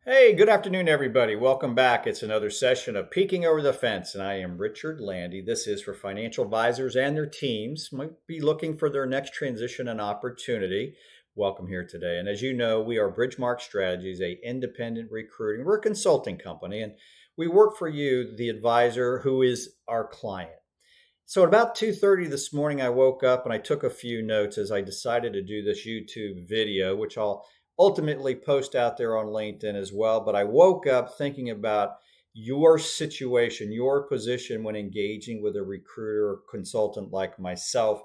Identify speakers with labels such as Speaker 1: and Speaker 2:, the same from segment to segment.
Speaker 1: Hey, good afternoon, everybody. Welcome back. It's another session of Peeking Over the Fence, and I am Richard Landy. This is for financial advisors and their teams might be looking for their next transition and opportunity. Welcome here today. And as you know, we are Bridgemark Strategies, a independent recruiting. We're a consulting company, and we work for you, the advisor, who is our client. So at about 2:30 this morning, I woke up and I took a few notes as I decided to do this YouTube video, which I'll ultimately post out there on LinkedIn as well. But I woke up thinking about your situation, your position when engaging with a recruiter or consultant like myself.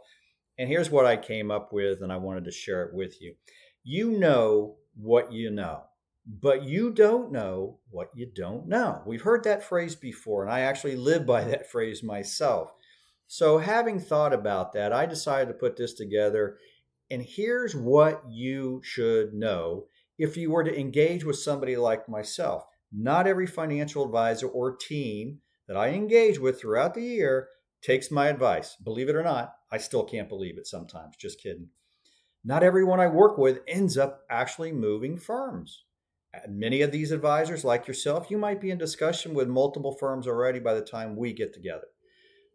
Speaker 1: And here's what I came up with, and I wanted to share it with you. You know what you know, but you don't know what you don't know. We've heard that phrase before, and I actually live by that phrase myself. So, having thought about that, I decided to put this together. And here's what you should know if you were to engage with somebody like myself. Not every financial advisor or team that I engage with throughout the year takes my advice. Believe it or not, I still can't believe it sometimes. Just kidding. Not everyone I work with ends up actually moving firms. Many of these advisors, like yourself, you might be in discussion with multiple firms already by the time we get together.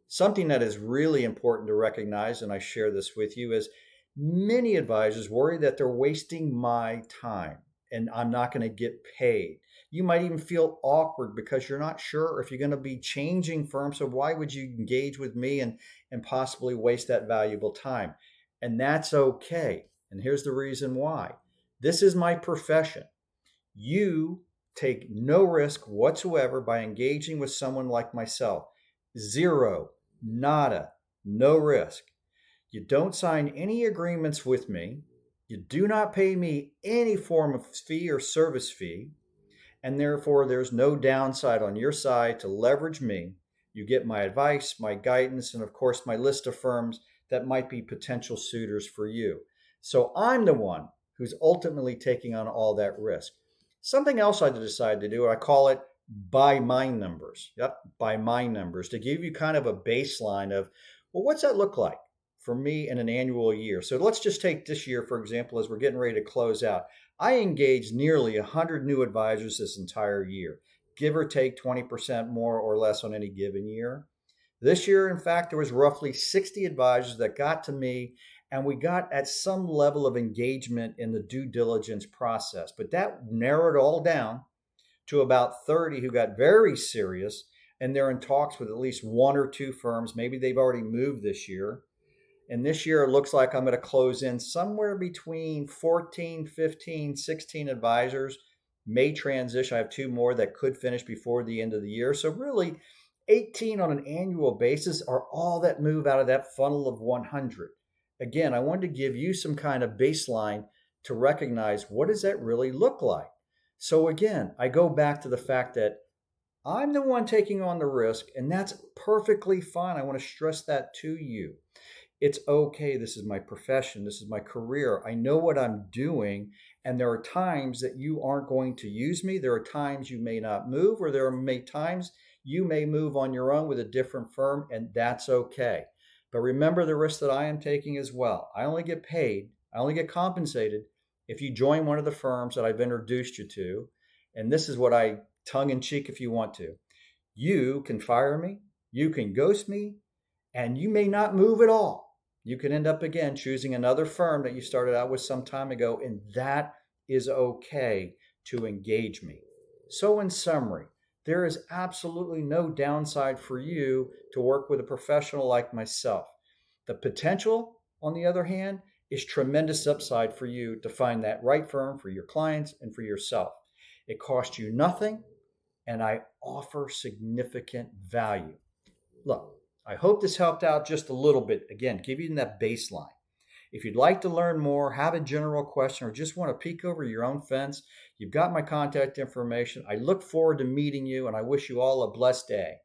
Speaker 1: Something that is really important to recognize, and I share this with you, is many advisors worry that they're wasting my time and I'm not going to get paid. You might even feel awkward because you're not sure if you're going to be changing firms. So why would you engage with me and possibly waste that valuable time? And that's okay. And here's the reason why. This is my profession. You take no risk whatsoever by engaging with someone like myself. Zero, nada, no risk. You don't sign any agreements with me. You do not pay me any form of fee or service fee. And therefore, there's no downside on your side to leverage me. You get my advice, my guidance, and of course, my list of firms that might be potential suitors for you. So I'm the one who's ultimately taking on all that risk. Something else I decided to do, I call it by my numbers. Yep, by my numbers, to give you kind of a baseline of, well, what's that look like for me in an annual year? So let's just take this year, for example, as we're getting ready to close out. I engaged nearly 100 new advisors this entire year, give or take 20% more or less on any given year. This year, in fact, there was roughly 60 advisors that got to me, and we got at some level of engagement in the due diligence process. But that narrowed all down to about 30 who got very serious, and they're in talks with at least one or two firms. Maybe they've already moved this year. And this year, it looks like I'm going to close in somewhere between 14, 15, 16 advisors. May transition. I have two more that could finish before the end of the year. So, really, 18 on an annual basis are all that move out of that funnel of 100. Again, I wanted to give you some kind of baseline to recognize what does that really look like. So, again, I go back to the fact that I'm the one taking on the risk, and that's perfectly fine. I want to stress that to you. It's okay. This is my profession. This is my career. I know what I'm doing. And there are times that you aren't going to use me. There are times you may not move, or there are times you may move on your own with a different firm, and that's okay. But remember the risk that I am taking as well. I only get paid, I only get compensated if you join one of the firms that I've introduced you to. And this is what I tongue in cheek if you want to. You can fire me, you can ghost me, and you may not move at all. You can end up again choosing another firm that you started out with some time ago, and that is okay to engage me. So, in summary, there is absolutely no downside for you to work with a professional like myself. The potential, on the other hand, is tremendous upside for you to find that right firm for your clients and for yourself. It costs you nothing, and I offer significant value. Look, I hope this helped out just a little bit. Again, give you that baseline. If you'd like to learn more, have a general question, or just want to peek over your own fence, you've got my contact information. I look forward to meeting you, and I wish you all a blessed day.